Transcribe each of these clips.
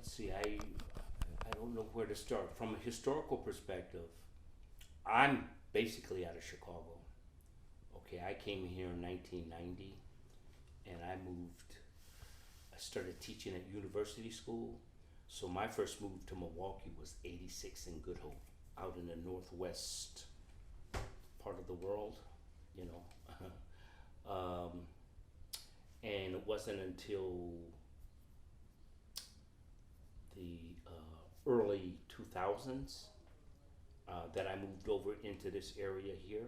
let's see, I don't know where to start. From a historical perspective, I'm basically out of Chicago. Okay, I came here in 1990 and I started teaching at university school. So my first move to Milwaukee was 86 in Good Hope, out in the northwest part of the world, you know. And it wasn't until the early 2000s that I moved over into this area here,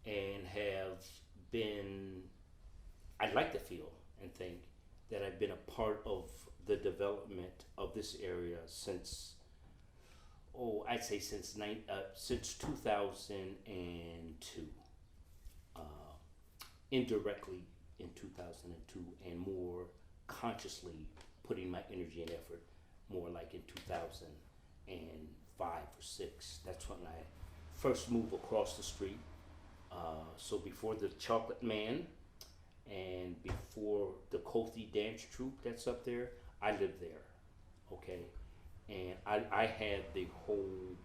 and have been, I'd like to feel and think that I've been a part of the development of this area since, I'd say since 2002. Uh, Indirectly in 2002, and more consciously putting my energy and effort more like in 2005 or 6. That's when I first moved across the street. So before the Chocolate Man and before the Kothi dance troupe that's up there, I lived there, okay? And I had the whole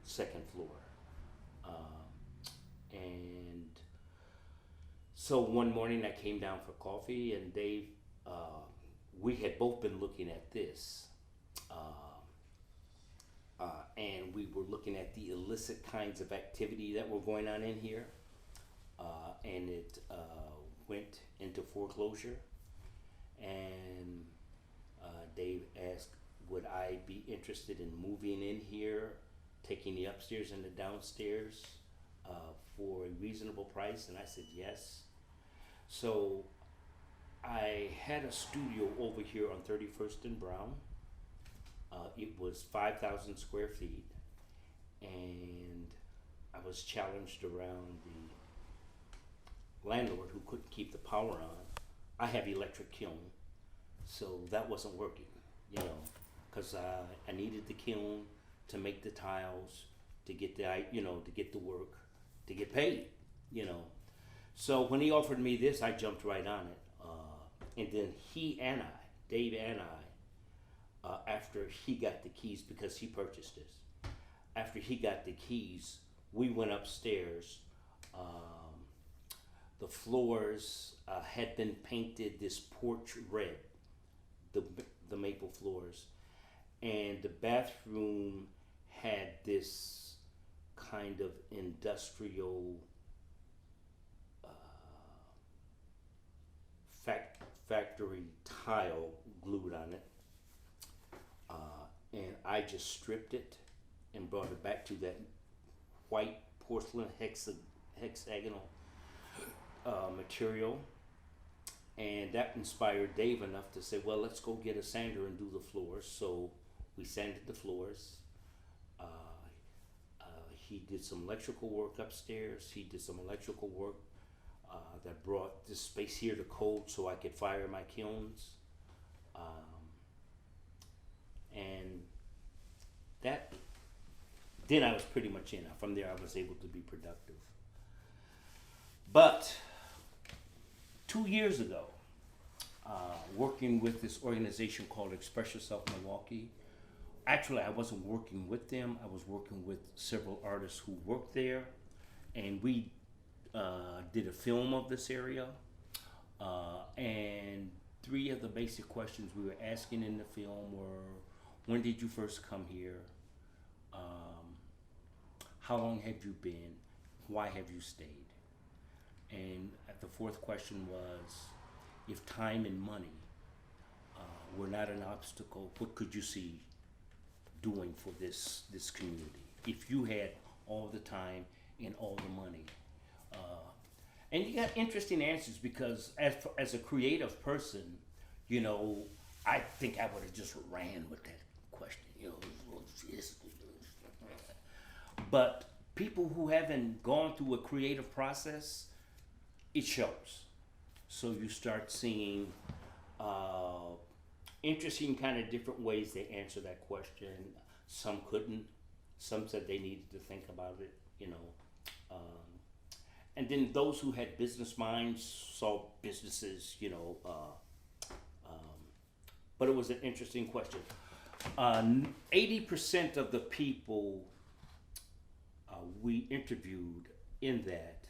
second floor. And so one morning I came down for coffee, and Dave, we had both been looking at this. And we were looking at the illicit kinds of activity that were going on in here. And it went into foreclosure. And Dave asked, would I be interested in moving in here, taking the upstairs and the downstairs for a reasonable price? And I said yes. So I had a studio over here on 31st and Brown. It was 5,000 square feet, and I was challenged around the landlord who couldn't keep the power on. I have electric kiln, so that wasn't working, you know, because I needed the kiln to make the tiles, to get to get the work, to get paid, you know. So when he offered me this, I jumped right on it. And then Dave and I, after he got the keys, because he purchased this, after he got the keys, we went upstairs. The floors had been painted this porch red, the maple floors, and the bathroom had this kind of industrial factory tile glued on it, and I just stripped it and brought it back to that white porcelain hexagonal material, and that inspired Dave enough to say, well, let's go get a sander and do the floors. So we sanded the floors. He did some electrical work upstairs. He did some electrical work that brought this space here to cold so I could fire my kilns. And that, then I was pretty much in. From there I was able to be productive. But 2 years ago, working with this organization called Express Yourself Milwaukee, actually I wasn't working with them, I was working with several artists who worked there, and we did a film of this area, and 3 of the basic questions we were asking in the film were, when did you first come here? How long have you been? Why have you stayed? And the 4th question was, if time and money were not an obstacle, what could you see doing for this community if you had all the time and all the money? And you got interesting answers, because as a creative person, you know, I think I would have just ran with that question, you know. But people who haven't gone through a creative process, it shows. So you start seeing interesting kind of different ways they answer that question. Some couldn't. Some said they needed to think about it, you know. And then those who had business minds saw businesses, you know, but it was an interesting question. 80% of the people we interviewed in that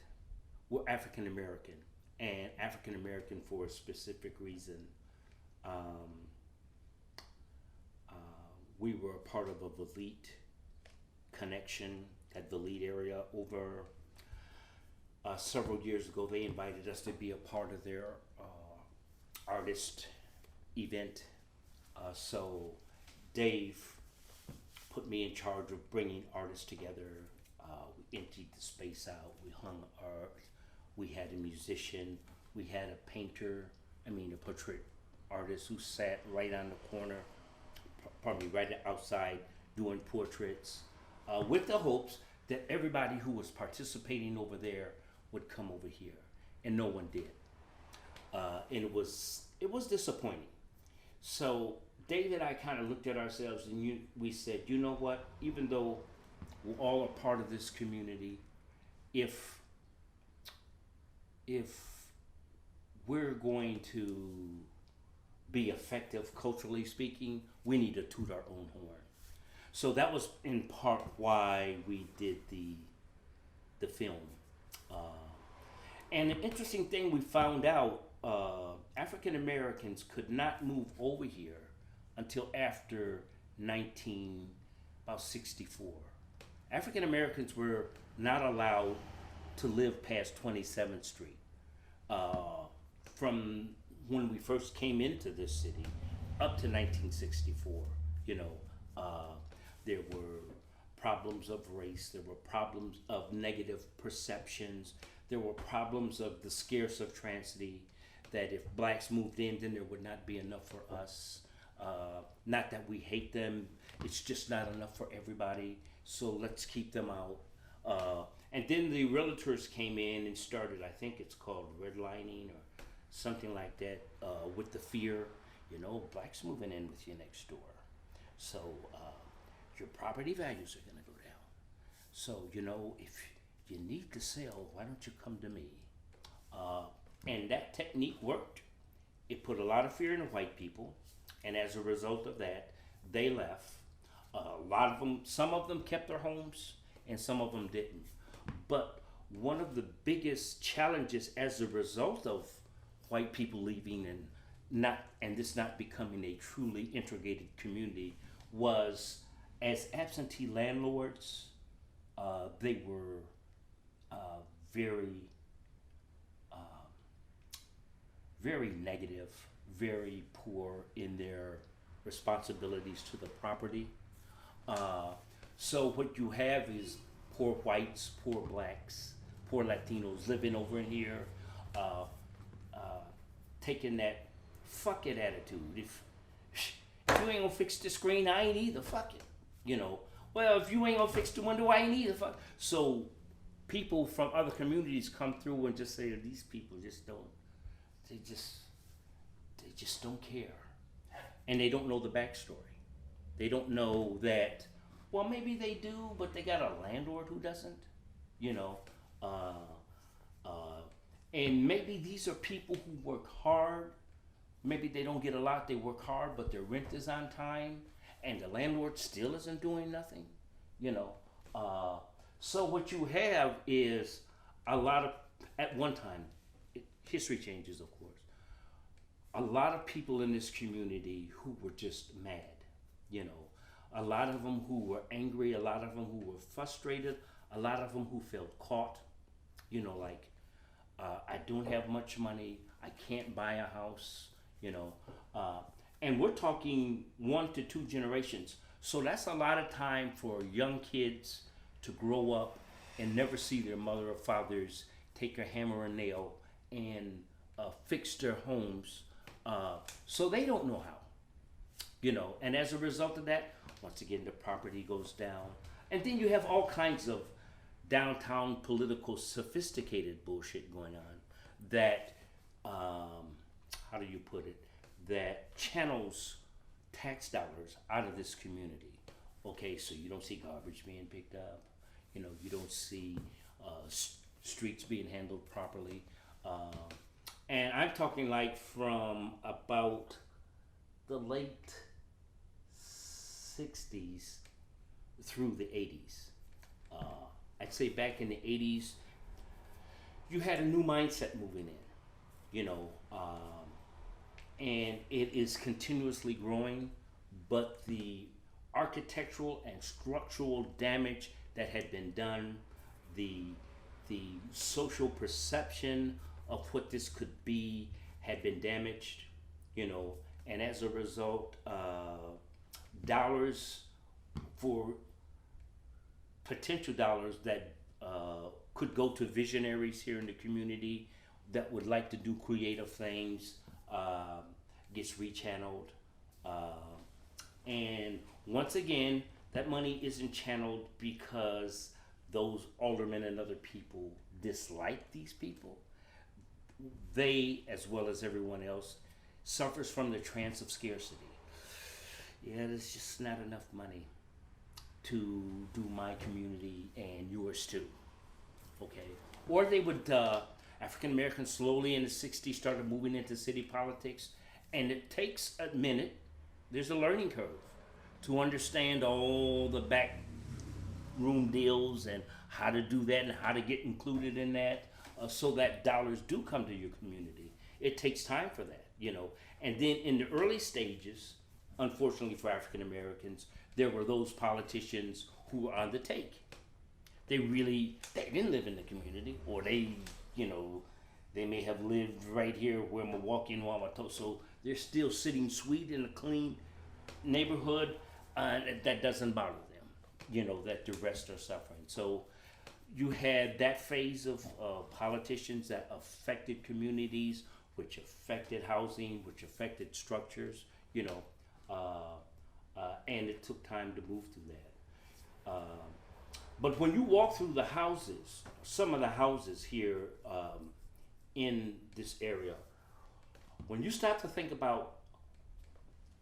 were African American, and African American for a specific reason. We were a part of a elite connection at the elite area. Over several years ago, they invited us to be a part of their artist event. So Dave put me in charge of bringing artists together. We emptied the space out. We hung art. We had a musician. We had a painter. A portrait artist who sat right on the corner, right outside doing portraits, with the hopes that everybody who was participating over there would come over here, and no one did. And it was disappointing. So Dave and I kind of looked at ourselves, and we said, you know what? Even though we're all a part of this community, if we're going to be effective culturally speaking, we need to toot our own horn. So that was in part why we did the film. And an interesting thing we found out, African Americans could not move over here until after 1964. African Americans were not allowed to live past 27th Street. From when we first came into this city up to 1964, there were problems of race, there were problems of negative perceptions, there were problems of the scarce of transit, that if blacks moved in, then there would not be enough for us. Not that we hate them, it's just not enough for everybody, so let's keep them out. And then the realtors came in and started, I think it's called redlining or something like that, with the fear, blacks moving in with you next door. So your property values are gonna go down. So, if you need to sell, why don't you come to me? And that technique worked. It put a lot of fear in the white people, and as a result of that, they left. Some of them kept their homes, and some of them didn't. But one of the biggest challenges as a result of white people leaving and this not becoming a truly integrated community was, as absentee landlords, they were very negative, very poor in their responsibilities to the property. So what you have is poor whites, poor blacks, poor Latinos living over in here, taking that fuck it attitude. If you ain't gonna fix the screen, I ain't either, fuck it. Well, if you ain't gonna fix the window, I ain't either, fuck. So people from other communities come through and just say, these people just don't, they just don't care. And they don't know the backstory. They don't know that, well, maybe they do, but they got a landlord who doesn't, and maybe these are people who work hard. Maybe they don't get a lot, they work hard, but their rent is on time, and the landlord still isn't doing nothing, So what you have is a lot of, at one time, history changes, of course, a lot of people in this community who were just mad, a lot of them who were angry, a lot of them who were frustrated, a lot of them who felt caught, I don't have much money, I can't buy a house, and we're talking 1 to 2 generations. So that's a lot of time for young kids to grow up and never see their mother or fathers take a hammer and nail and fix their homes. So they don't know how, and as a result of that, once again, the property goes down. And then you have all kinds of downtown political sophisticated bullshit going on that, how do you put it, that channels tax dollars out of this community. Okay, so you don't see garbage being picked up, you don't see streets being handled properly. And I'm talking like from about the late 60s through the 80s. I'd say back in the 80s, you had a new mindset moving in, you know, and it is continuously growing, but the architectural and structural damage that had been done, the social perception of what this could be had been damaged, you know, and as a result, dollars for potential dollars that could go to visionaries here in the community that would like to do creative things gets rechanneled. And once again, that money isn't channeled because those aldermen and other people dislike these people. They, as well as everyone else, suffers from the trance of scarcity. Yeah, there's just not enough money to do my community and yours too. Okay? Or they would, African Americans slowly in the 60s started moving into city politics, and it takes a minute, there's a learning curve to understand all the back room deals and how to do that and how to get included in that so that dollars do come to your community. It takes time for that, you know. And then in the early stages, unfortunately for African Americans, there were those politicians who were on the take. They didn't live in the community, or they, you know, they may have lived right here where Milwaukee and Wauwatosa, so they're still sitting sweet in a clean neighborhood. That doesn't bother them, you know, that the rest are suffering. So you had that phase of politicians that affected communities, which affected housing, which affected structures, you know, and it took time to move through that. But when you walk through the houses, some of the houses here in this area, when you start to think about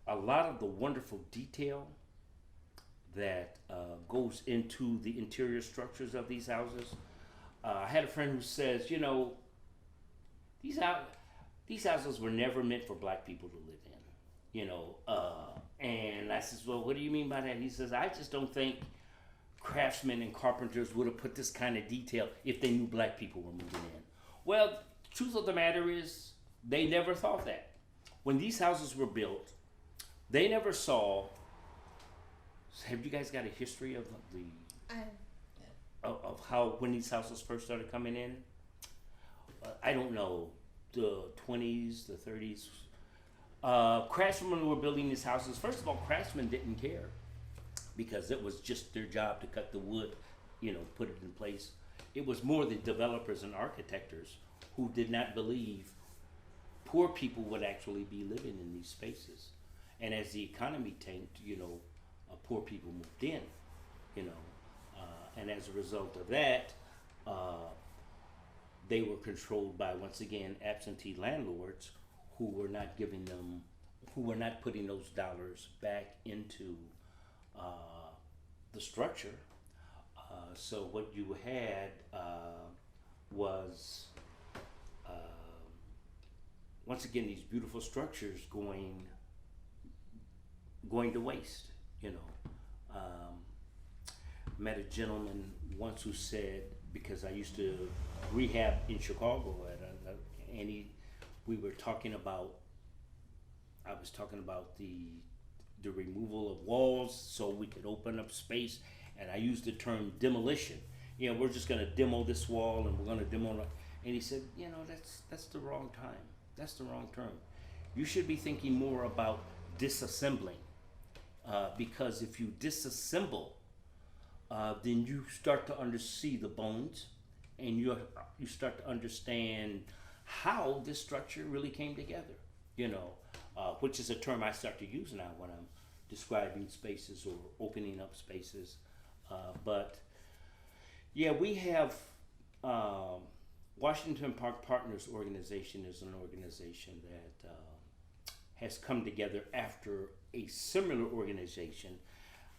a lot of the wonderful detail that goes into the interior structures of these houses, I had a friend who says, you know, these houses were never meant for black people to live in, you know. And I says, well, what do you mean by that? He says, I just don't think craftsmen and carpenters would have put this kind of detail if they knew black people were moving in. Well, truth of the matter is, they never thought that. When these houses were built, they never saw. Have you guys got a history of of how when these houses first started coming in? I don't know, the 20s, the 30s. Craftsmen were building these houses. First of all, craftsmen didn't care because it was just their job to cut the wood, you know, put it in place. It was more the developers and architects who did not believe poor people would actually be living in these spaces. And as the economy tanked, you know, poor people moved in, you know, and as a result of that, they were controlled by, once again, absentee landlords who were not giving them, who were not putting those dollars back into the structure. So what you had was, once again, these beautiful structures going to waste, you know. Met a gentleman once who said, because I used to rehab in Chicago, and we were talking about, I was talking about the removal of walls so we could open up space, and I used the term demolition. You know, we're just gonna demo this wall and we're gonna demo, and he said, you know, that's the wrong time. That's the wrong term. You should be thinking more about disassembling. Because if you disassemble, then you start to see the bones, and you start to understand how this structure really came together, you know, which is a term I start to use now when I'm describing spaces or opening up spaces. But yeah, we have Washington Park Partners organization is an organization that has come together after a similar organization,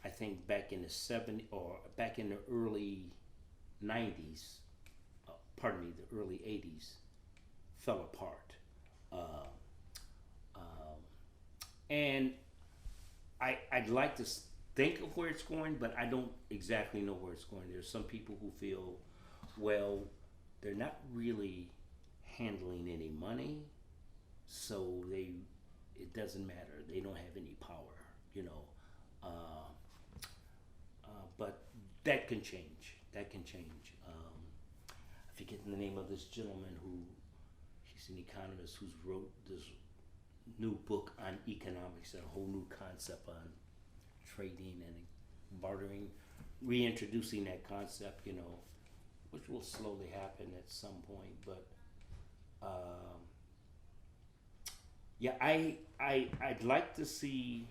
I think back in the 70s or back in the early 90s, the early 80s, fell apart. And I'd like to think of where it's going, but I don't exactly know where it's going. There's some people who feel, well, they're not really handling any money, so it doesn't matter. They don't have any power, you know. But that can change. That can change. I forget the name of this gentleman he's an economist who's wrote this new book on economics, a whole new concept on trading and bartering, reintroducing that concept, you know, which will slowly happen at some point. But yeah, I'd like to see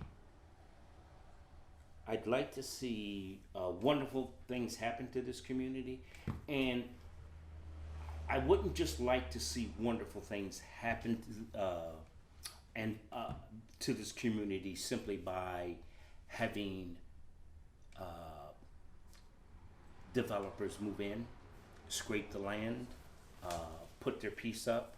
wonderful things happen to this community, and I wouldn't just like to see wonderful things happen to this community simply by having developers move in, scrape the land, put their piece up,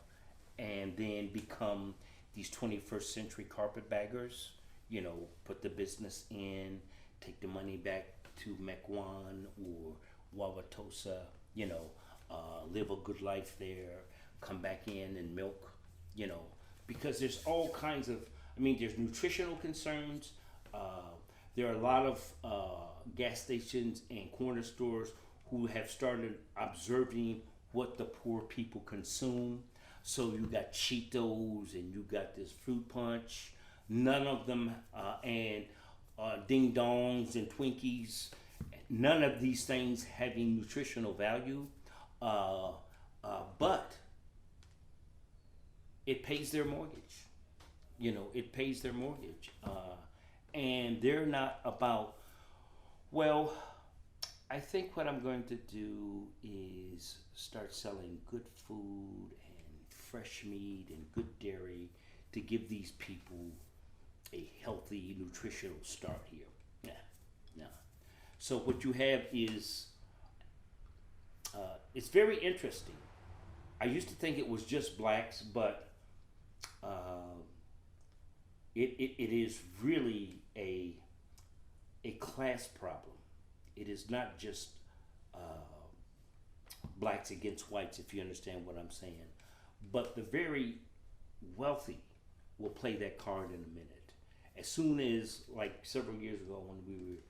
and then become these 21st century carpetbaggers. You know, put the business in, take the money back to Mequon or Wauwatosa, you know, live a good life there, come back in and milk, you know, because there's all kinds of, there's nutritional concerns. There are a lot of gas stations and corner stores who have started observing what the poor people consume. So you got Cheetos and you got this fruit punch. None of them, and ding dongs and Twinkies, none of these things having nutritional value, but it pays their mortgage. You know, it pays their mortgage. And they're not about, well, I think what I'm going to do is start selling good food and fresh meat and good dairy to give these people a healthy nutritional start here. No. So what you have is, it's very interesting. I used to think it was just blacks, but it is really a class problem. It is not just blacks against whites, if you understand what I'm saying. But the very wealthy will play that card in a minute. As soon as, like several years ago when we were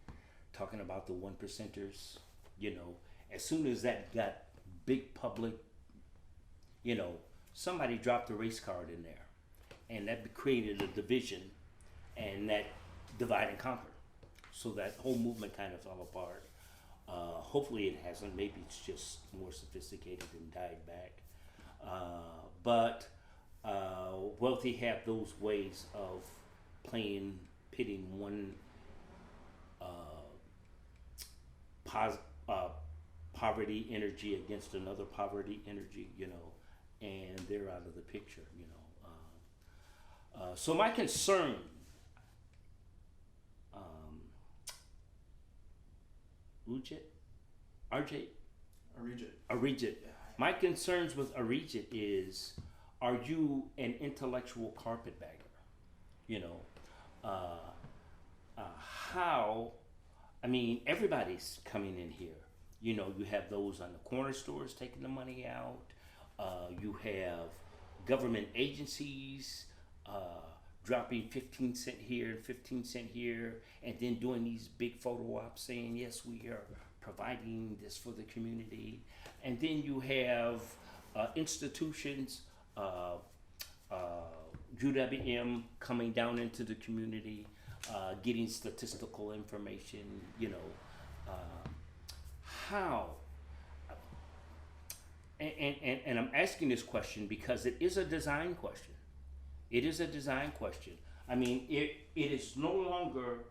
talking about the 1%ers, you know, as soon as that got big public, you know, somebody dropped a race card in there. And that created a division, and that divide and conquer. So that whole movement kind of fell apart. Hopefully it hasn't. Maybe it's just more sophisticated and died back. But wealthy have those ways of pitting one poverty energy against another poverty energy, you know, and they're out of the picture, you know. So my concern, Arijit. My concerns with Arijit is, are you an intellectual carpetbagger? You know, how? Everybody's coming in here. You know, you have those on the corner stores taking the money out. You have government agencies dropping 15 cent here and 15 cent here, and then doing these big photo ops saying, yes, we are providing this for the community. And then you have institutions, UWM coming down into the community, getting statistical information, you know. How? And I'm asking this question because it is a design question. It is a design question. It is no longer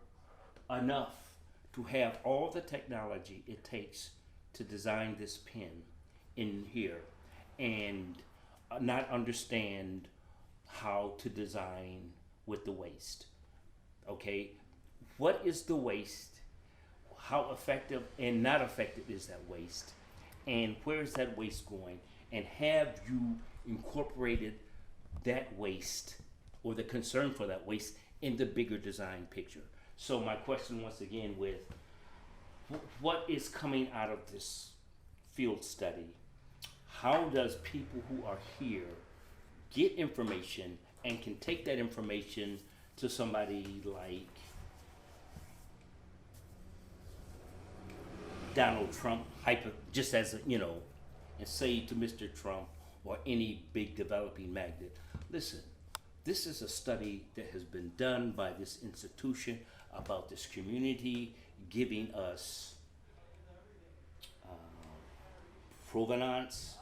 enough to have all the technology it takes to design this pen in here and not understand how to design with the waste. Okay? What is the waste? How effective and not effective is that waste? And where is that waste going? And have you incorporated that waste or the concern for that waste in the bigger design picture? So my question once again with what is coming out of this field study? How does people who are here get information and can take that information to somebody like Donald Trump, just as a, and say to Mr. Trump or any big developing magnate, listen, this is a study that has been done by this institution about this community, giving us provenance,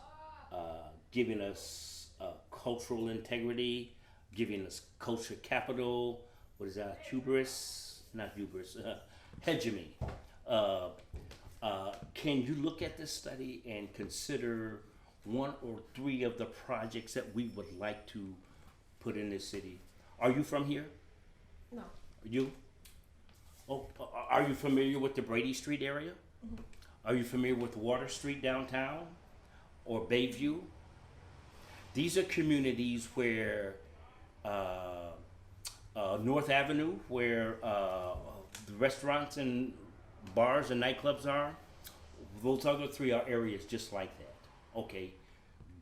giving us cultural integrity, giving us culture capital. What is that? Hubris? Not hubris. Hegemony. Can you look at this study and consider one or three of the projects that we would like to put in this city? Are you from here? No. You? Oh, are you familiar with the Brady Street area? Mm-hmm. Are you familiar with Water Street downtown or Bayview? These are communities where North Avenue, where the restaurants and bars and nightclubs are. Those other three are areas just like that. Okay,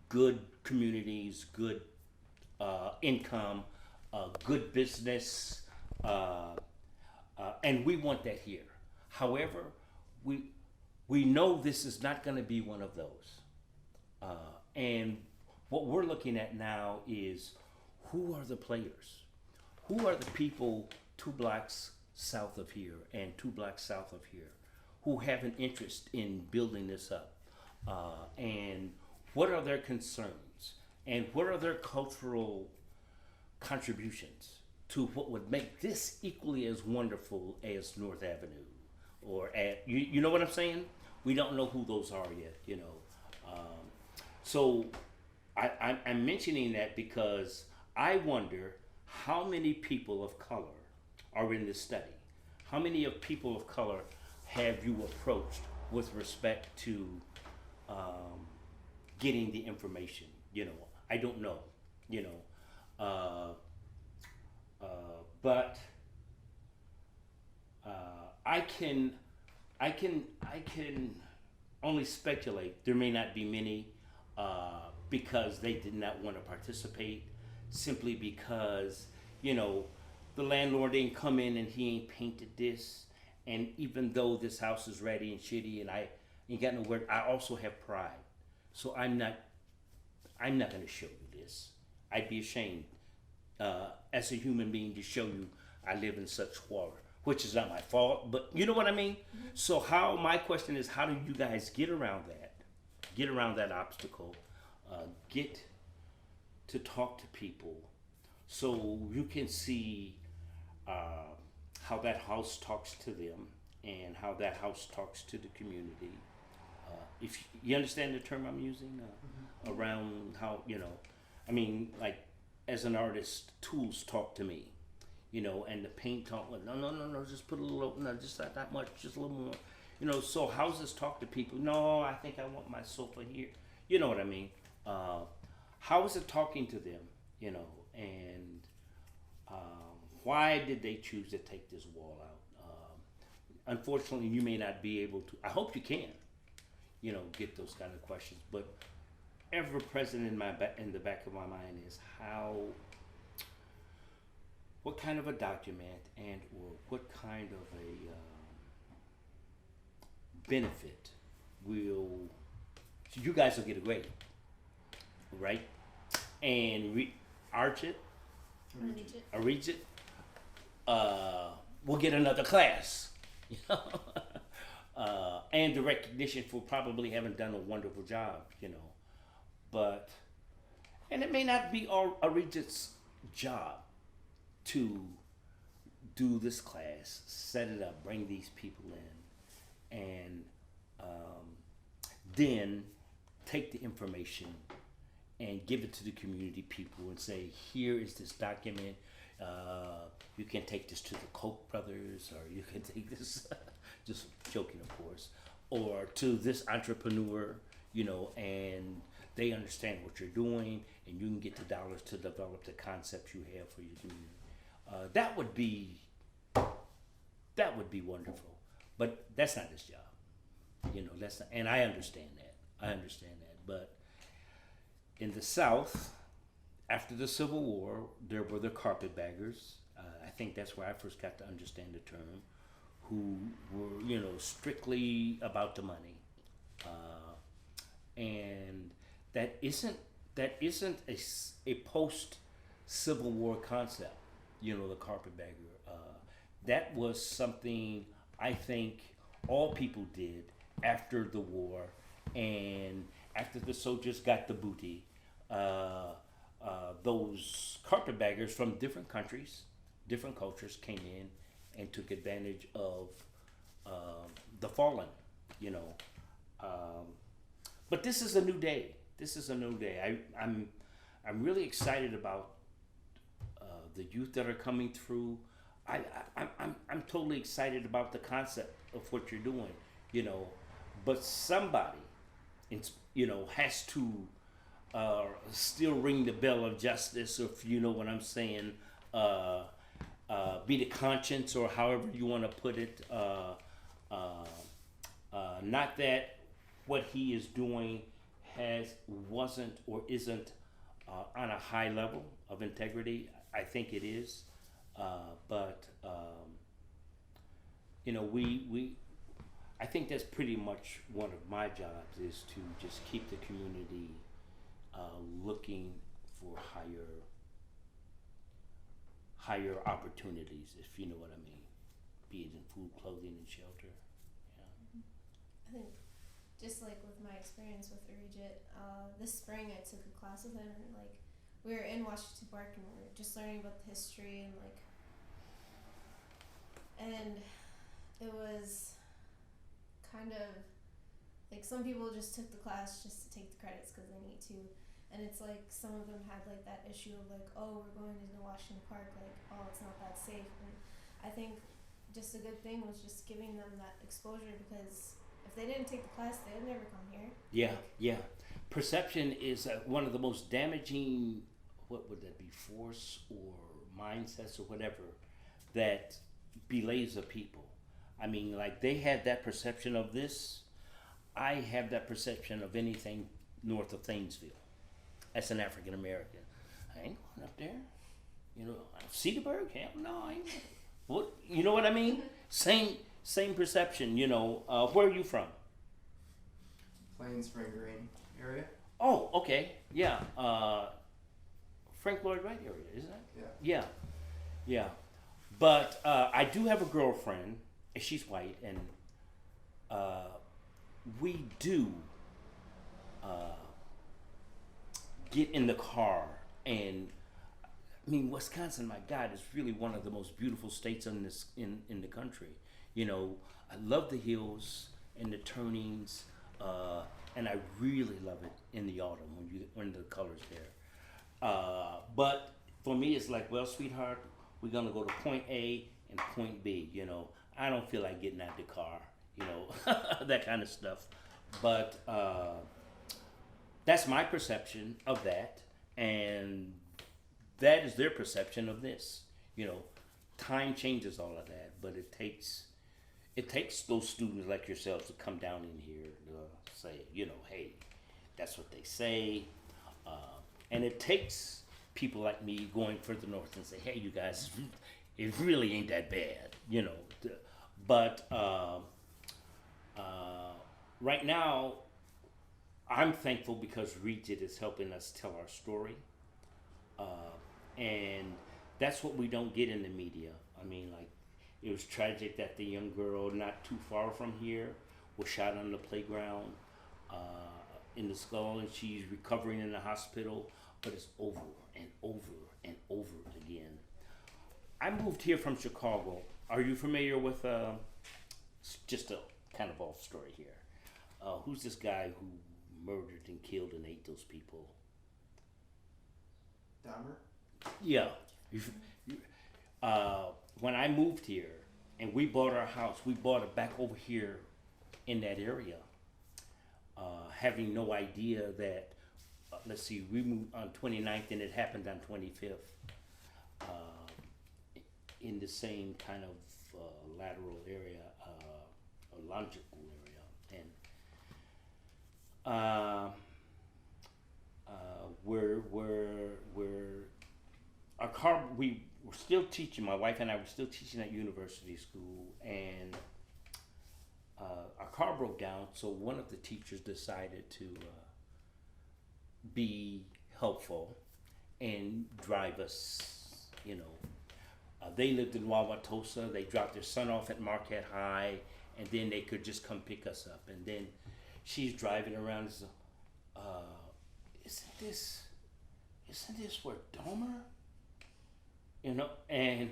good communities, good income, good business, and we want that here. However, we know this is not going to be one of those. And what we're looking at now is who are the players? Who are the people 2 blocks south of here and 2 blocks south of here who have an interest in building this up? And what are their concerns? And what are their cultural contributions to what would make this equally as wonderful as North Avenue? Or you know what I'm saying? We don't know who those are yet, So I'm mentioning that because I wonder how many people of color are in this study. How many of people of color have you approached with respect to getting the information? I don't know, but I can only speculate. There may not be many because they did not want to participate, simply because the landlord ain't come in and he ain't painted this, and even though this house is ratty and shitty and I ain't got no word, I also have pride. So I'm not going to show you this. I'd be ashamed as a human being to show you I live in such squalor, which is not my fault, but you know what I mean? Mm-hmm. So my question is, how do you guys get around that obstacle, get to talk to people so you can see how that house talks to them and how that house talks to the community. If you understand the term I'm using, around how, like as an artist, tools talk to me, and the paint talk, no, just put a little, no, just not that much, just a little more, so houses talk to people. No, I think I want my sofa here. You know what I mean? How is it talking to them, and why did they choose to take this wall out? Unfortunately, you may not be able to. I hope you can, get those kind of questions. But ever present in the back of my mind is what kind of a document and or what kind of a benefit so you guys will get a grade, right? And Archit, we'll get another class, and the recognition for probably having done a wonderful job, and it may not be all Regent's job to do this class, set it up, bring these people in, and then take the information and give it to the community people and say, here is this document. You can take this to the Koch brothers, or you can take this, just joking of course, or to this entrepreneur, and they understand what you're doing, and you can get the dollars to develop the concepts you have for your community. That would be that would be wonderful. But that's not his job. That's not, and I understand that. But in the South, after the Civil War, there were the carpetbaggers. I think that's where I first got to understand the term, who were, strictly about the money. And that isn't a post Civil War concept, the carpetbagger. That was something I think all people did after the war, and after the soldiers got the booty. Those carpetbaggers from different countries, different cultures came in and took advantage of the fallen, But this is a new day. I'm really excited about the youth that are coming through. I'm totally excited about the concept of what you're doing, But somebody, has to still ring the bell of justice, if you know what I'm saying. Be the conscience, or however you want to put it. Not that what he is doing wasn't or isn't on a high level of integrity. I think it is, but I think that's pretty much one of my jobs, is to just keep the community looking for higher opportunities, if you know what I mean, be it in food, clothing, and shelter. Yeah. I think, just like with my experience with Regit, this spring I took a class with him, and we were in Washington Park and we were just learning about the history, and it was kind of some people just took the class just to take the credits because they need to, and it's some of them had that issue of oh, we're going into Washington Park, oh, it's not that safe. And I think just a good thing was just giving them that exposure, because if they didn't take the class, they would never come here. Yeah. Perception is one of the most damaging, what would that be, force or mindsets or whatever, that belays a people. I mean, they had that perception of this. I have that perception of anything north of Thanesville. As an African American, I ain't going up there. Cedarburg? Hell no, I ain't. What? You know what I mean? Same perception. Where are you from? Plains, Spring Green area. Oh, okay, yeah. Frank Lloyd Wright area, isn't it? Yeah. But I do have a girlfriend, and she's white, and we do get in the car, and I mean, Wisconsin, my God, is really one of the most beautiful states in the country. I love the hills and the turnings, and I really love it in the autumn when the colors there. But for me, it's well, sweetheart, we're gonna go to point A and point B. I don't feel like getting out the car. That kind of stuff. But that's my perception of that, and that is their perception of this. Time changes all of that, but it takes those students like yourselves to come down in here to say, hey, that's what they say, and it takes people like me going further north and say, hey, you guys, it really ain't that bad, But right now, I'm thankful because Regit is helping us tell our story. And that's what we don't get in the media. I mean, it was tragic that the young girl not too far from here was shot on the playground in the skull, and she's recovering in the hospital, but it's over and over and over again. I moved here from Chicago. Are you familiar with, just a kind of off story here, who's this guy who murdered and killed and ate those people? Dahmer? Yeah. When I moved here and we bought our house, we bought it back over here in that area, having no idea that, we moved on 29th and it happened on 25th, in the same kind of lateral area, a longical area, and uh, we're our car. We were still teaching. My wife and I were still teaching at university school, and our car broke down. So one of the teachers decided to be helpful and drive us. They lived in Wauwatosa. They dropped their son off at Marquette High, and then they could just come pick us up. And then she's driving around. So, isn't this where Domer? And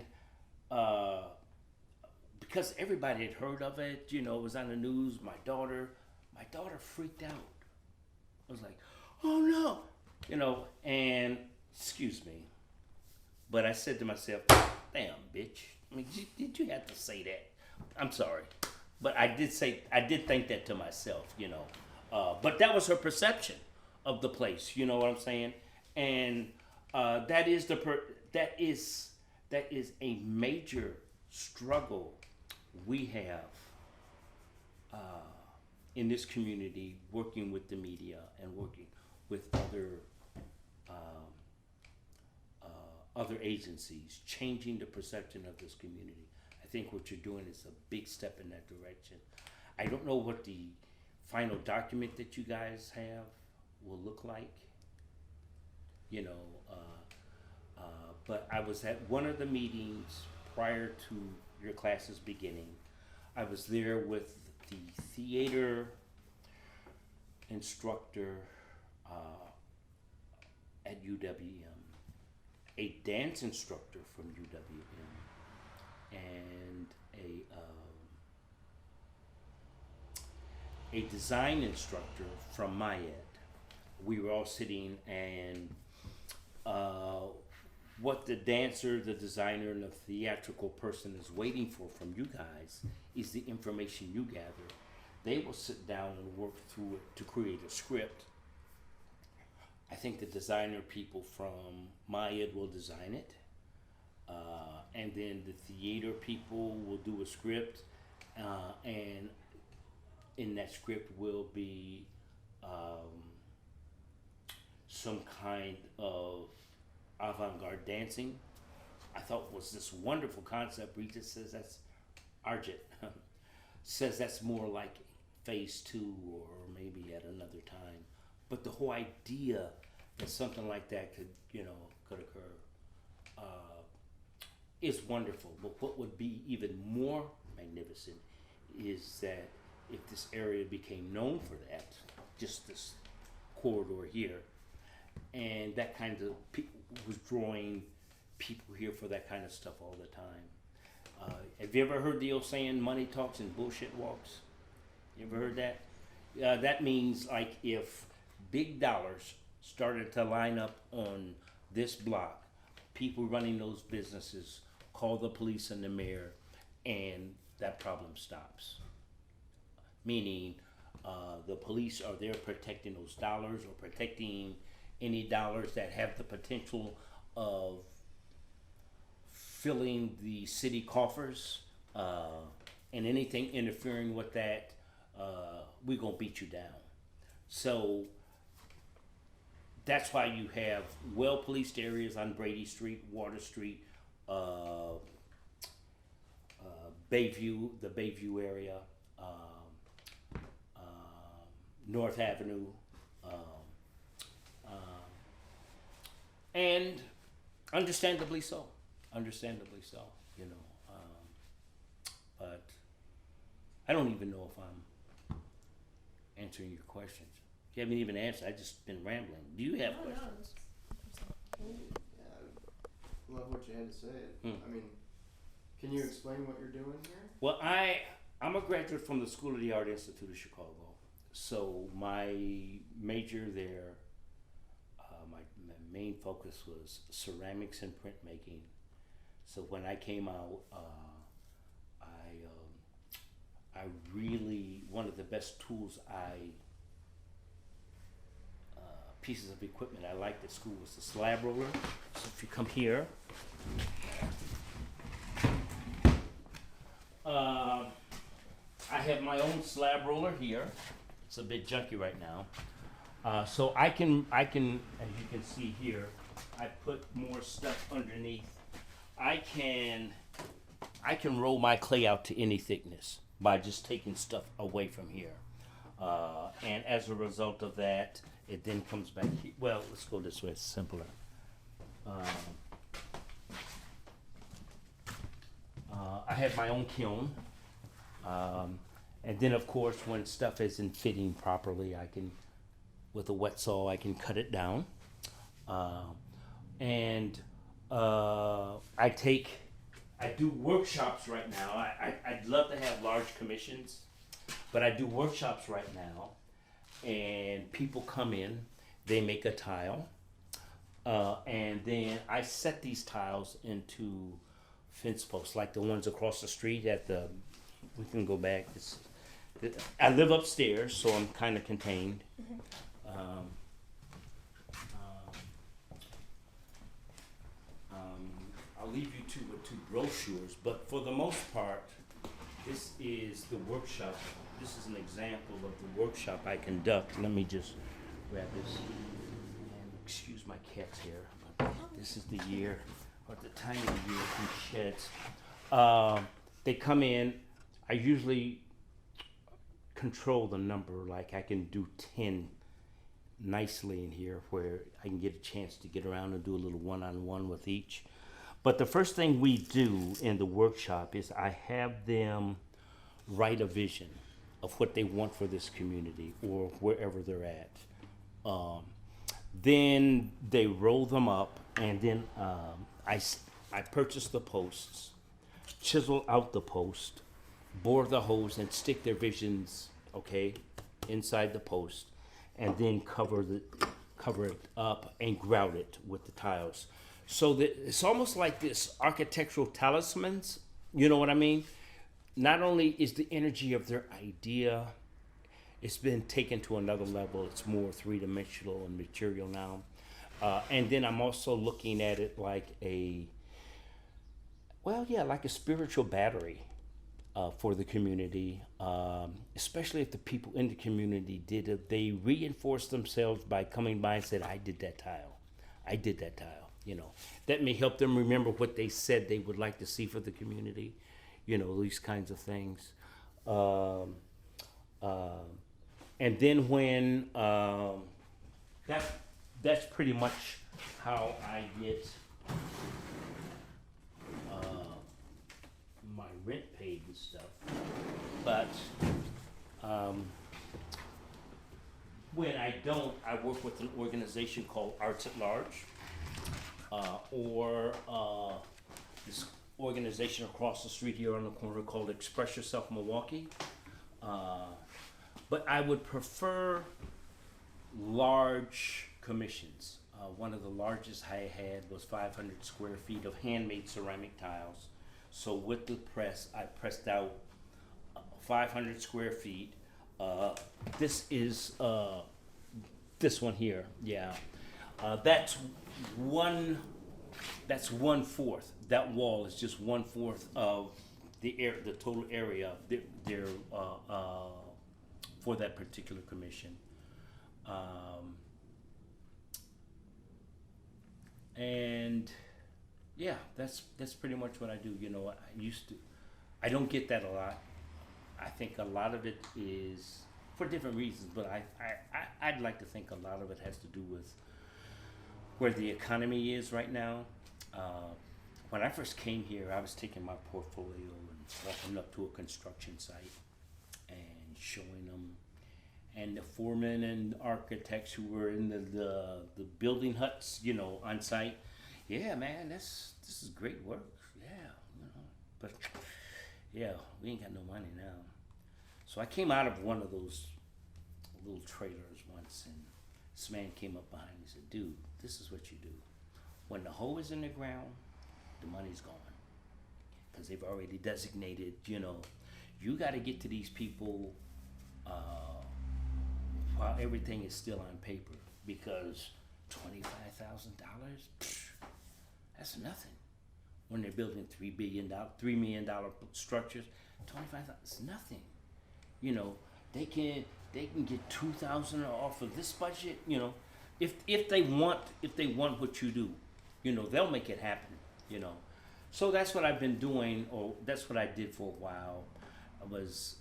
because everybody had heard of it, it was on the news. My daughter freaked out. I was like, oh no, and excuse me, but I said to myself, damn bitch. I mean, did you have to say that? I'm sorry, but I did think that to myself, but that was her perception of the place. You know what I'm saying? And that is a major struggle we have in this community, working with the media and working with other agencies, changing the perception of this community. I think what you're doing is a big step in that direction. I don't know what the final document that you guys have will look like, but I was at one of the meetings prior to your classes beginning. I was there with the theater instructor at UWM, a dance instructor from UWM, and a design instructor from MyEd. We were all sitting, and what the dancer, the designer, and the theatrical person is waiting for from you guys is the information you gather. They will sit down and work through it to create a script. I think the designer people from MyEd will design it, and then the theater people will do a script, and in that script will be some kind of avant-garde dancing. I thought was this wonderful concept. Regis says that's Arjit says that's more like phase 2 or maybe at another time. But the whole idea that something like that could occur is wonderful. But what would be even more magnificent is that if this area became known for that, just this corridor here, and that kind of was drawing people here for that kind of stuff all the time. Have you ever heard the old saying, money talks and bullshit walks? You ever heard that? That means like if big dollars started to line up on this block, people running those businesses call the police and the mayor, and that problem stops. Meaning the police are there protecting those dollars or protecting any dollars that have the potential of filling the city coffers, and anything interfering with that, we're gonna beat you down. So that's why you have well-policed areas on Brady Street, Water Street, Bayview, the Bayview area, North Avenue, and understandably so, but I don't even know if I'm answering your questions. You haven't even answered. I've just been rambling. Do you have questions? Yeah, I love what you had to say. I mean, can you explain what you're doing here? Well, I'm a graduate from the School of the Art Institute of Chicago. So my major there, my main focus was ceramics and printmaking. So when I came out, I really, one of the best tools pieces of equipment I liked at school was the slab roller. So if you come here, have my own slab roller here. It's a bit junky right now. So I can, as you can see here, I put more stuff underneath. I can roll my clay out to any thickness by just taking stuff away from here. And as a result of that, it then comes back here. Well, let's go this way, it's simpler. I have my own kiln. And then of course, when stuff isn't fitting properly, I can, with a wet saw, I can cut it down. I do workshops right now. I'd love to have large commissions, but I do workshops right now, and people come in, they make a tile, and then I set these tiles into fence posts, like the ones across the street at the, we can go back. I live upstairs, so I'm kind of contained. I'll leave you with two brochures, but for the most part, this is the workshop. This is an example of the workshop I conduct. Let me just grab this. And excuse my cats here, but this is the year, or the time of the year he sheds. They come in. I usually control the number, like I can do 10 nicely in here where I can get a chance to get around and do a little one-on-one with each. But the first thing we do in the workshop is I have them write a vision of what they want for this community or wherever they're at. Then they roll them up, and then I purchase the posts, chisel out the post, bore the holes, and stick their visions, okay, inside the post, and then cover it up and grout it with the tiles. So that it's almost like this architectural talismans, you know what I mean? Not only is the energy of their idea, it's been taken to another level. It's more three-dimensional and material now. And then I'm also looking at it like like a spiritual battery for the community, especially if the people in the community did it. They reinforced themselves by coming by and said, I did that tile. I did that tile. You know, that may help them remember what they said they would like to see for the community. You know, these kinds of things. And then when that's pretty much how I get my rent paid and stuff. But when I don't, I work with an organization called Arts at Large. Or this organization across the street here on the corner called Express Yourself Milwaukee. But I would prefer large commissions. One of the largest I had was 500 square feet of handmade ceramic tiles. So with the press, I pressed out 500 square feet. This is this one here, yeah. That's 1/4. That wall is just 1/4 of the total area there for that particular commission. And yeah, that's pretty much what I do. You know, I don't get that a lot. I think a lot of it is for different reasons, but I'd like to think a lot of it has to do with where the economy is right now. When I first came here, I was taking my portfolio and walking up to a construction site and showing them, and the foremen and architects who were in the building huts, you know, on site. Yeah, man, this is great work. Yeah, you know, but yeah, we ain't got no money now. So I came out of one of those little trailers once, and this man came up behind me and said, dude, this is what you do. When the hoe is in the ground, the money's gone. Because they've already designated, you know, you got to get to these people while everything is still on paper. Because $25,000, that's nothing. When they're building $3 million structures, $25,000 is nothing. they can get 2,000 off of this budget. If they want what you do, they'll make it happen. So that's what I've been doing, or that's what I did for a while. I was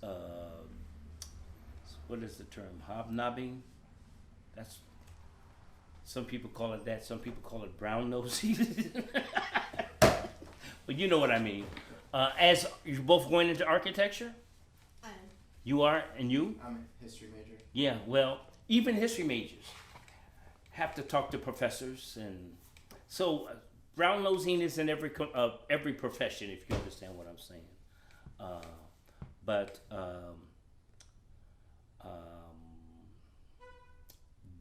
what is the term? Hobnobbing. That's some people call it that. Some people call it brown nosy. But you know what I mean. As you're both going into architecture. I am. You are, and you? I'm a history major. Yeah, well, even history majors have to talk to professors, and so brown nosing is in every profession, if you understand what I'm saying. But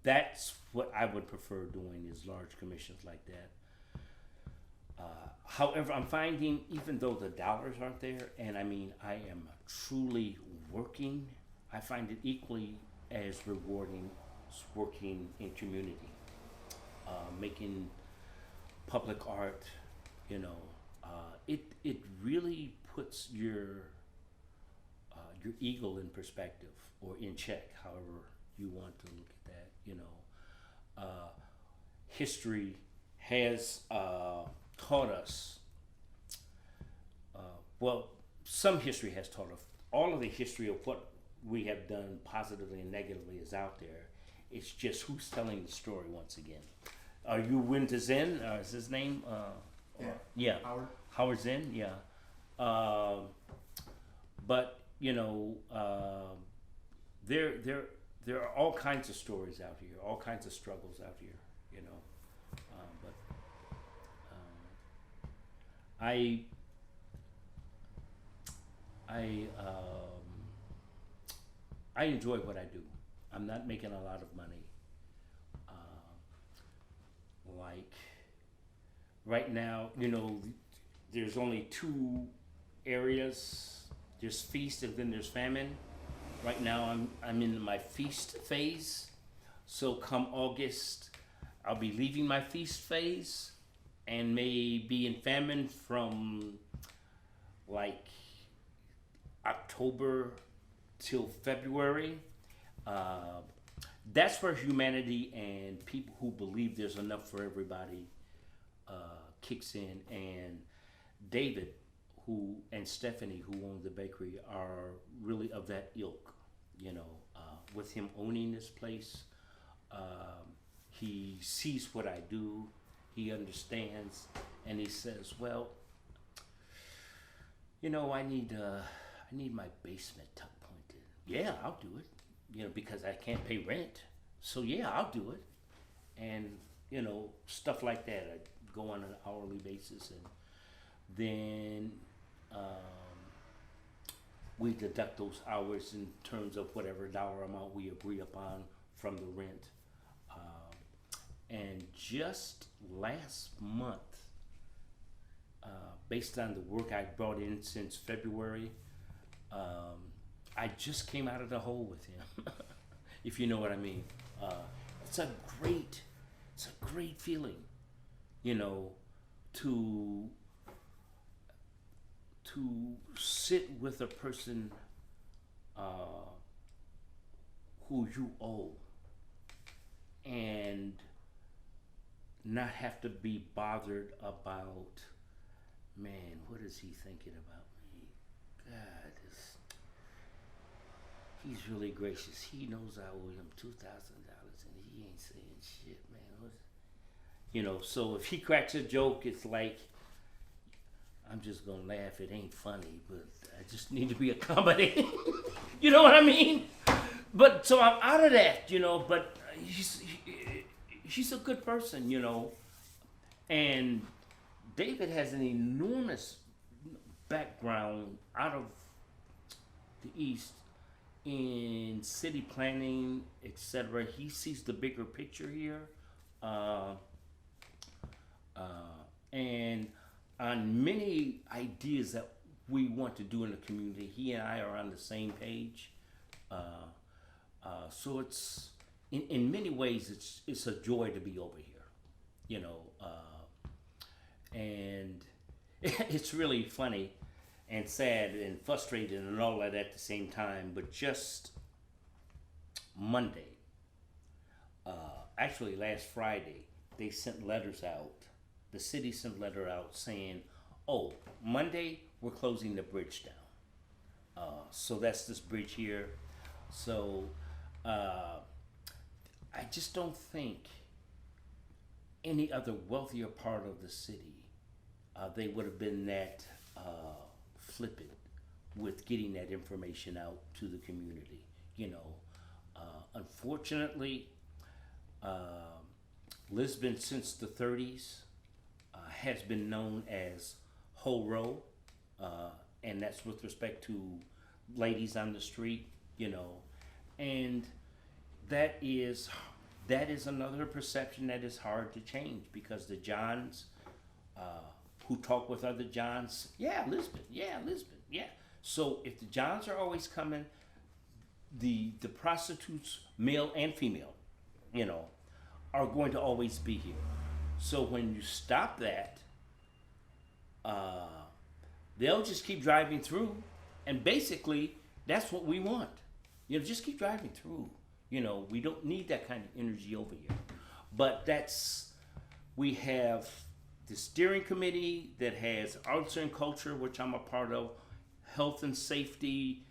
that's what I would prefer doing, is large commissions like that. However, I'm finding, even though the dollars aren't there, and I mean, I am truly working, I find it equally as rewarding as working in community, making public art. It really puts your ego in perspective, or in check, however you want to look at that. History has taught us, some history has taught us. All of the history of what we have done positively and negatively is out there. It's just who's telling the story once again. You Winter Zen, is his name? Yeah. Howard Zen, yeah. But there are all kinds of stories out here, all kinds of struggles out here, but I enjoy what I do. I'm not making a lot of money. Like right now, there's only two areas. There's feast and then there's famine. Right now I'm in my feast phase. So come August, I'll be leaving my feast phase and may be in famine from like October till February. That's where humanity and people who believe there's enough for everybody kicks in. And David and Stephanie, who own the bakery, are really of that ilk. With him owning this place, he sees what I do, he understands, and he says, well, I need my basement tuck pointed. Yeah, I'll do it. Because I can't pay rent. So yeah, I'll do it. And, stuff like that. I go on an hourly basis, and then we deduct those hours in terms of whatever dollar amount we agree upon from the rent. And just last month, based on the work I brought in since February, I just came out of the hole with him, if you know what I mean. It's a great feeling, to sit with a person who you owe, and not have to be bothered about, man, what is he thinking about me? God, he's really gracious. He knows I owe him $2,000 and he ain't saying shit, man. So if he cracks a joke, it's like, I'm just gonna laugh. It ain't funny, but I just need to be accommodating. You know what I mean? But so I'm out of that, but he's a good person, and David has an enormous background out of the East in city planning, etc. He sees the bigger picture here, and on many ideas that we want to do in the community, he and I are on the same page. So it's in many ways it's a joy to be over here, and it's really funny. and sad and frustrated and all that at the same time. But just Monday, actually last Friday, they sent letters out. The city sent a letter out saying, "Oh, Monday we're closing the bridge down." So that's this bridge here. So I just don't think any other wealthier part of the city they would have been that flippant with getting that information out to the community. You know, unfortunately, Lisbon since the 30s has been known as Ho Row, and that's with respect to ladies on the street. You know, and that is another perception that is hard to change because the Johns who talk with other Johns, yeah, Lisbon, yeah. So if the Johns are always coming, the prostitutes, male and female, you know, are going to always be here. So when you stop that, they'll just keep driving through, and basically that's what we want. You know, just keep driving through. You know, we don't need that kind of energy over here. But we have the steering committee that has arts and culture, which I'm a part of, health and safety,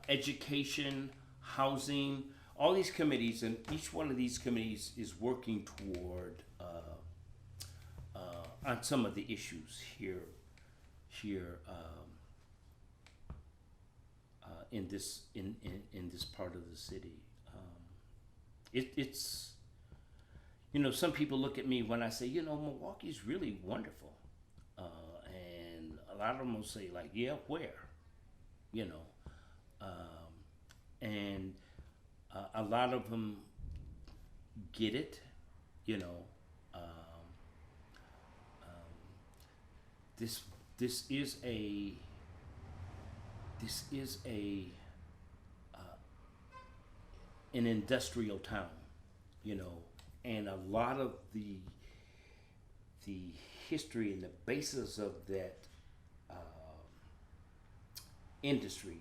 education, housing, all these committees, and each one of these committees is working toward on some of the issues here in this part of the city. It's you know, some people look at me when I say, you know, Milwaukee's really wonderful, and a lot of them will say like, yeah, where, you know, and a lot of them get it, you know. This is an industrial town, you know, and a lot of the history and the basis of that industry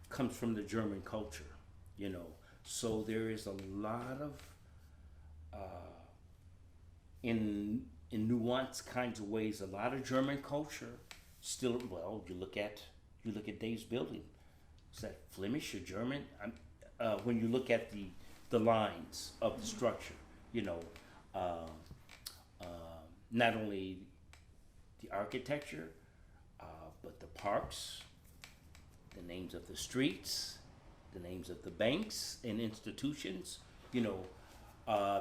comes from the German culture, you know. So there is a lot of in nuanced kinds of ways, a lot of German culture still. Well, you look at Dave's building. Is that Flemish or German? When you look at the lines of the structure, you know, not only the architecture, but the parks, the names of the streets, the names of the banks and institutions, you know.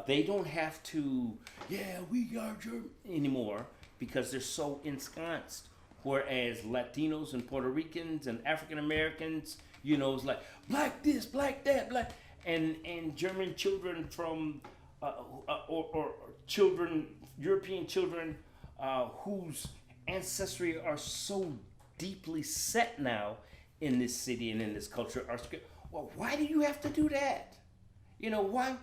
They don't have to, yeah, we are German anymore because they're so ensconced. Whereas Latinos and Puerto Ricans and African Americans, you know, it's like black this, black that, black, and German children from or children, European children whose ancestry are so deeply set now in this city and in this culture are scared. Well, why do you have to do that? You know, why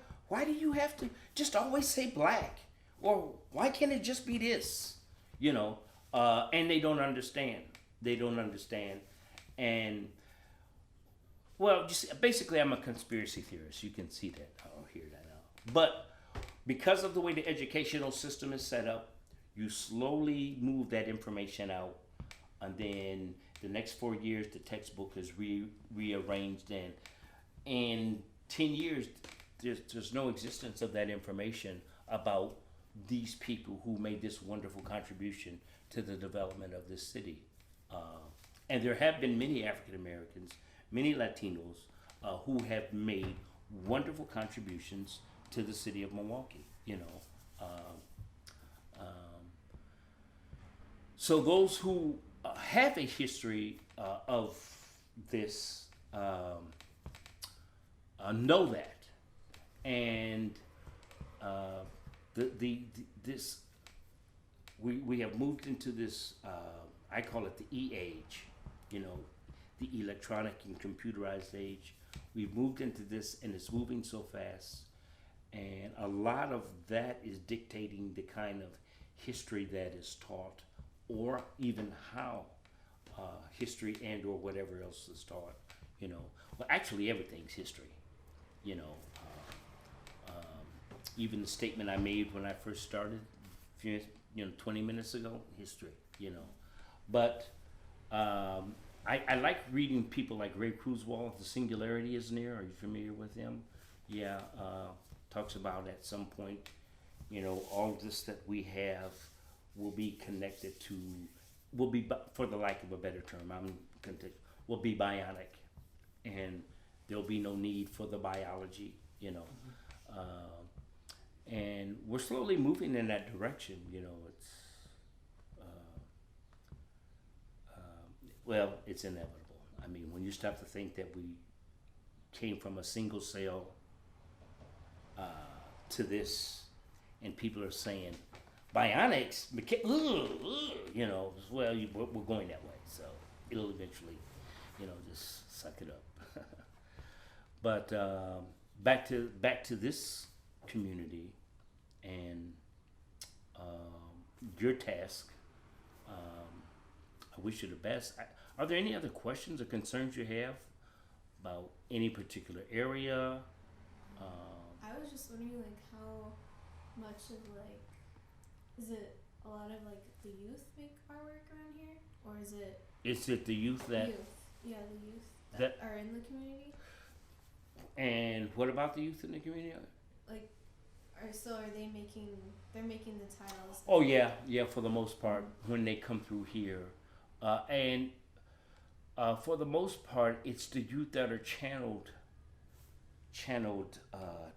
do you have to just always say black? Or why can't it just be this? You know, and they don't understand. They don't understand. And, well, just basically I'm a conspiracy theorist. You can see that or hear that now. But because of the way the educational system is set up, you slowly move that information out. And then the next 4 years, the textbook is rearranged. And in 10 years, there's no existence of that information about these people who made this wonderful contribution to the development of this city. And there have been many African Americans, many Latinos who have made wonderful contributions to the city of Milwaukee, you know. So those who have a history of this know that. And we have moved into this, I call it the E-age, you know, the electronic and computerized age. We've moved into this, and it's moving so fast, and a lot of that is dictating the kind of history that is taught, or even how history and or whatever else is taught. You know, well, actually everything's history. You know, even the statement I made when I first started, 20 minutes ago, history. You know, but I like reading people like Ray Kurzweil. The Singularity is Near. Are you familiar with him? Yeah, talks about at some point, all this that we have will be connected to, will be, for the lack of a better term, will be bionic, and there'll be no need for the biology, and we're slowly moving in that direction. It's well, it's inevitable. I mean, when you stop to think that we came from a single cell to this, and people are saying bionics, well, we're going that way, so it'll eventually, just suck it up. But back to this community and your task. I wish you the best. Are there any other questions or concerns you have about any particular area? I was just wondering, how much of, is it a lot of, the youth make artwork around here? Or is it... Is it the youth that... Youth. Yeah, the youth that are in the community. And what about the youth in the community? Are they making... They're making the tiles. Oh, yeah, for the most part, when they come through here. And for the most part, it's the youth that are channeled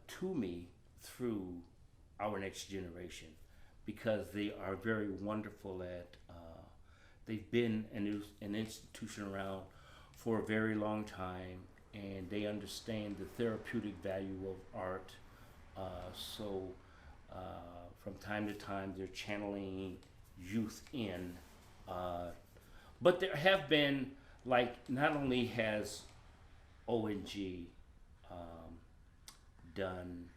to me through our next generation, because they are very wonderful at, they've been an institution around for a very long time, and they understand the therapeutic value of art. So from time to time, they're channeling youth in. But there have been, not only has ONG done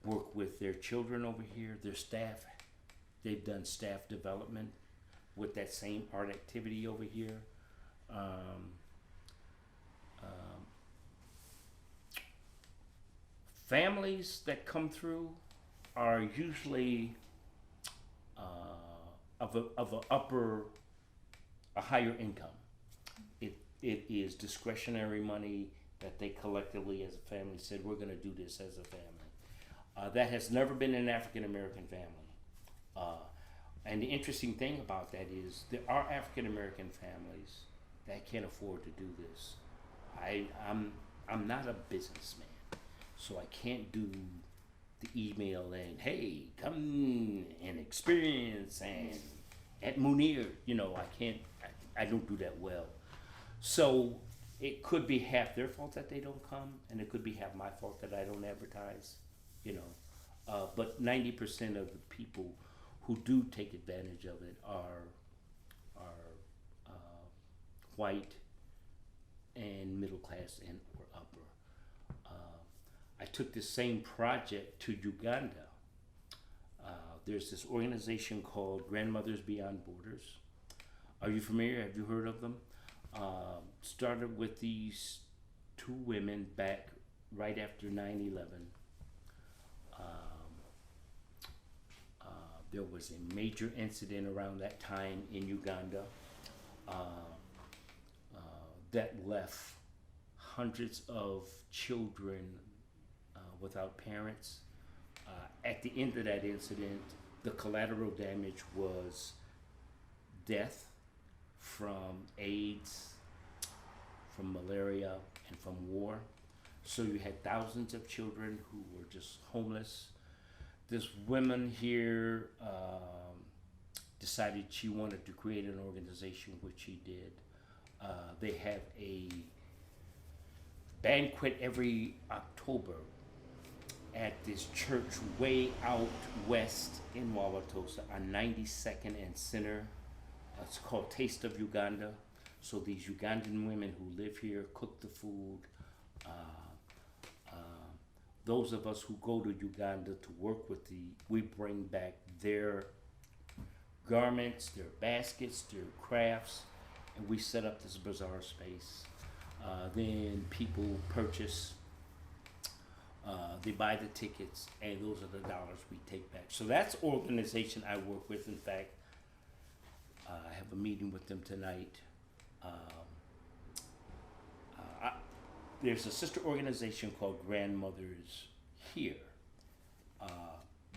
work with their children over here, their staff, they've done staff development with that same art activity over here. Families that come through are usually of a higher income. It is discretionary money that they collectively as a family said, we're going to do this as a family. That has never been an African American family. And the interesting thing about that is there are African American families that can't afford to do this. I'm not a businessman, so I can't do the email and, hey, come and experience and at Munir, I don't do that well. So it could be half their fault that they don't come, and it could be half my fault that I don't advertise, but 90% of the people who do take advantage of it are white and middle class and or upper. I took this same project to Uganda. There's this organization called Grandmothers Beyond Borders. Are you familiar? Have you heard of them? Started with these two women back right after 9/11. There was a major incident around that time in Uganda that left hundreds of children without parents. At the end of that incident, the collateral damage was death from AIDS, from malaria, and from war. So you had thousands of children who were just homeless. This woman here decided she wanted to create an organization, which she did. They have a banquet every October at this church way out west in Wauwatosa on 92nd and Center. It's called Taste of Uganda. So these Ugandan women who live here cook the food. Those of us who go to Uganda to work with we bring back their garments, their baskets, their crafts, and we set up this bazaar space. Then people purchase, they buy the tickets, and those are the dollars we take back. So that's organization I work with. In fact, I have a meeting with them tonight. There's a sister organization called Grandmothers Here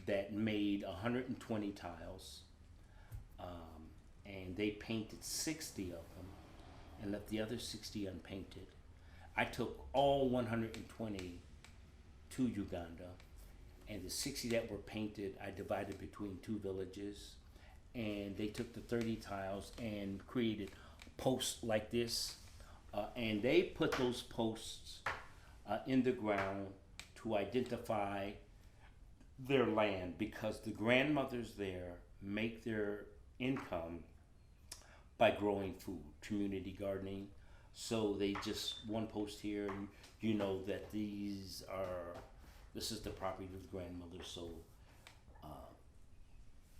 that made 120 tiles, and they painted 60 of them and left the other 60 unpainted. I took all 120 to Uganda, and the 60 that were painted I divided between 2 villages, and they took the 30 tiles and created posts like this, and they put those posts in the ground to identify their land, because the grandmothers there make their income by growing food, community gardening. So they just one post here, and you know that this is the property of the grandmother. So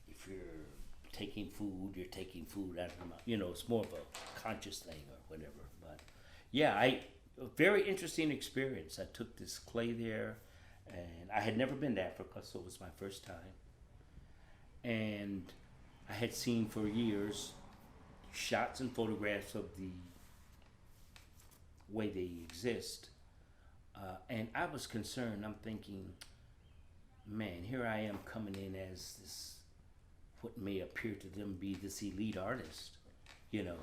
if you're taking food, you're taking food out of the mouth. You know, it's more of a conscious thing or whatever. But yeah, a very interesting experience. I took this clay there, and I had never been to Africa, so it was my first time. And I had seen for years shots and photographs of the way they exist, and I was concerned. I'm thinking, man, here I am coming in as this, what may appear to them be this elite artist, you know,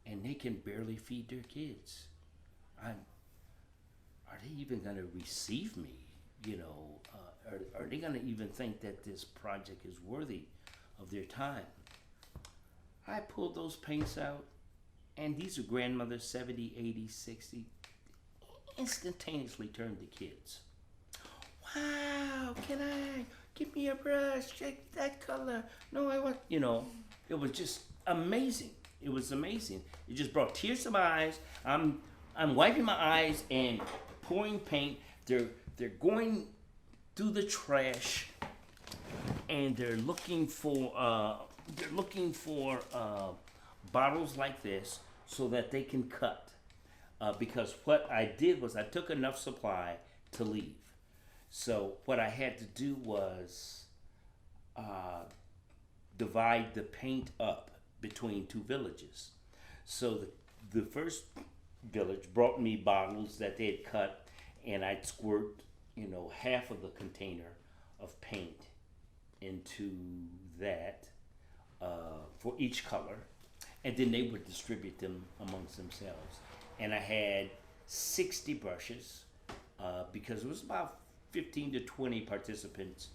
and they can barely feed their kids. Are they even going to receive me? You know, are they going to even think that this project is worthy of their time? I pulled those paints out, and these are grandmothers, 70, 80, 60, instantaneously turned to kids. Wow, can I? Give me a brush, check that color. No, I want, you know, it was just amazing. It was amazing. It just brought tears to my eyes. I'm wiping my eyes and pouring paint. They're going through the trash, and they're looking for bottles like this so that they can cut. Because what I did was I took enough supply to leave. So what I had to do was divide the paint up between 2 villages. So the first village brought me bottles that they had cut, and I'd squirt, you know, half of the container of paint into that for each color, and then they would distribute them amongst themselves. And I had 60 brushes because it was about 15 to 20 participants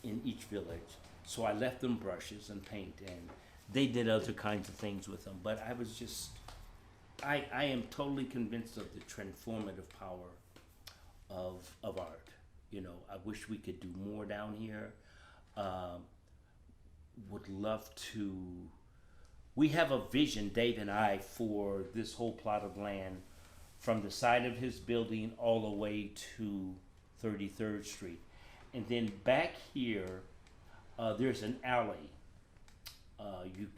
in each village. So I left them brushes and paint, and they did other kinds of things with them. But I was just, I am totally convinced of the transformative power of art. You know, I wish we could do more down here. Would love to, we have a vision, Dave and I, for this whole plot of land from the side of his building all the way to 33rd Street. And then back here, there's an alley.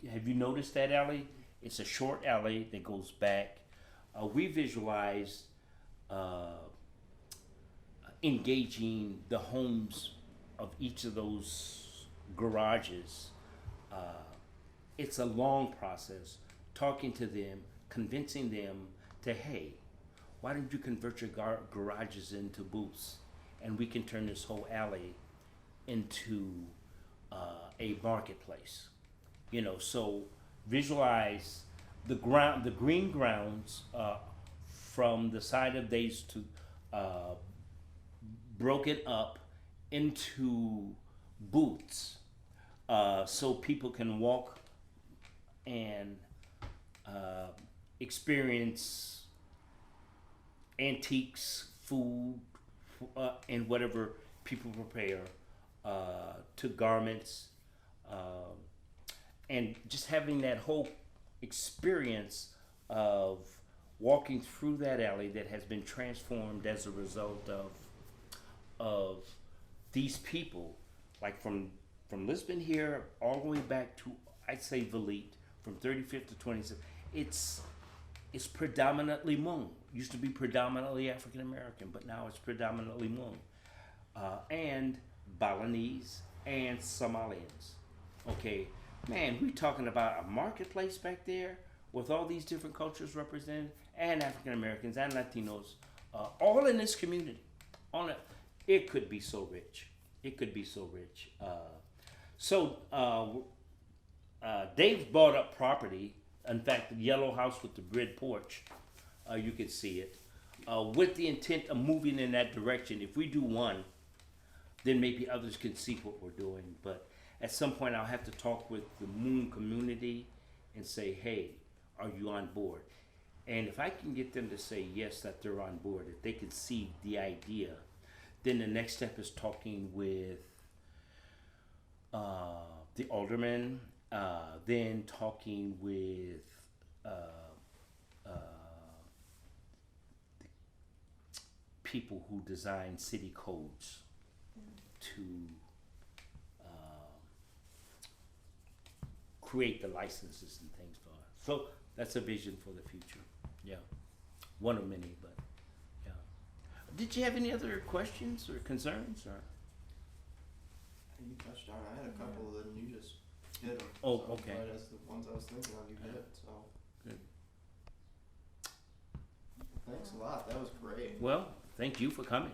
Have you noticed that alley? It's a short alley that goes back. We visualized engaging the homes of each of those garages. It's a long process, talking to them, convincing them to, hey, why don't you convert your garages into booths, and we can turn this whole alley into a marketplace. You know, so visualize the green grounds from the side of these two, broken up into booths, so people can walk and experience antiques, food, and whatever people prepare, to garments, and just having that whole experience of walking through that alley that has been transformed as a result of these people, like from from Lisbon here all the way back to, I'd say, Valit, from 35th to 27th, it's predominantly Hmong. Used to be predominantly African American, but now it's predominantly Hmong. And Balinese and Somalians. Okay, man, we're talking about a marketplace back there with all these different cultures represented, and African Americans and Latinos, all in this community. It could be so rich. It could be so rich. Dave bought up property. In fact, the yellow house with the grid porch, you could see it, with the intent of moving in that direction. If we do one, then maybe others can see what we're doing. But at some point, I'll have to talk with the Moon community and say, hey, are you on board? And if I can get them to say yes, that they're on board, if they can see the idea, then the next step is talking with the alderman, then talking with people who design city codes to create the licenses and things for us. So that's a vision for the future. Yeah, one of many, but yeah. Did you have any other questions or concerns? Or You touched on. I had a couple, and you just hit them. Oh, so, okay. Right as the ones I was thinking of, you hit. So good. thanks a lot. That was great. Well, thank you for coming.